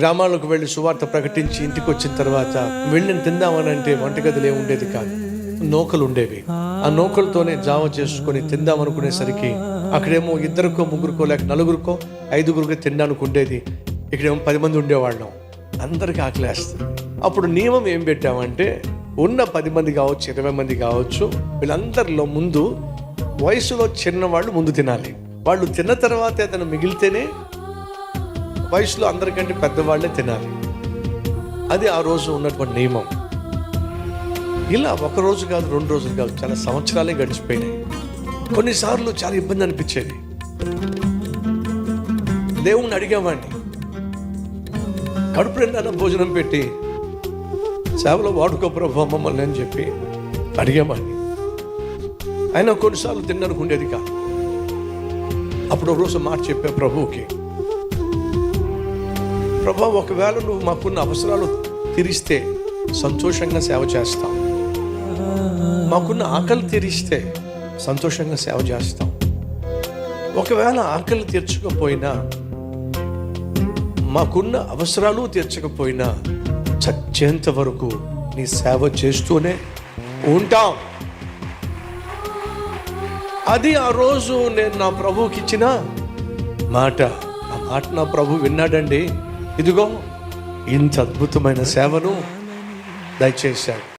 గ్రామాలకు వెళ్ళి సువార్త ప్రకటించి ఇంటికి వచ్చిన తర్వాత వెళ్ళి తిందామనంటే వంటగదిలో ఉండేది కాదు, నూకలు ఉండేవి. ఆ నూకలతోనే జావ చేసుకొని తిందామనుకునేసరికి అక్కడేమో 2కో 3కో లేక 4కో 5గురికో తినడానికి ఉండేది. ఇక్కడేమో 10 మంది ఉండేవాళ్ళం. అందరికీ ఆకలేస్తుంది. అప్పుడు నియమం ఏం పెట్టామంటే ఉన్న 10 మంది కావచ్చు, 20 మంది కావచ్చు, వీళ్ళందరిలో ముందు వయసులో చిన్నవాళ్ళు ముందు తినాలి. వాళ్ళు తిన్న తర్వాత ఏదైనా మిగిలితేనే వయసులో అందరికంటే పెద్దవాళ్ళే తినాలి. అది ఆ రోజు ఉన్నటువంటి నియమం. ఇలా 1 రోజు కాదు, 2 రోజులు కాదు, చాలా సంవత్సరాలే గడిచిపోయినాయి. కొన్నిసార్లు చాలా ఇబ్బంది అనిపించేది. దేవుణ్ణి అడిగేవాడిని, కడుపు నిండా భోజనం పెట్టి సేవలో వాడుకో ప్రభు మమ్మల్ని అని చెప్పి అడిగేవాడిని. అయినా కొన్నిసార్లు తినడానికి ఉండేది కాదు. అప్పుడు ఒక రోజు మాట చెప్పే ప్రభువుకి, ప్రభు ఒకవేళ నువ్వు మాకున్న అవసరాలు తీరిస్తే సంతోషంగా సేవ చేస్తాం, మాకున్న ఆకలి తీరిస్తే సంతోషంగా సేవ చేస్తాం. ఒకవేళ ఆకలి తీర్చకపోయినా, మాకున్న అవసరాలు తీర్చకపోయినా చచ్చేంత వరకు నీ సేవ చేస్తూనే ఉంటాం. అది ఆ రోజు నేను నా ప్రభువుకి ఇచ్చిన మాట. ఆ మాట నా ప్రభు విన్నాడండి. ఇదిగో ఇంత అద్భుతమైన సేవను దయచేశాడు.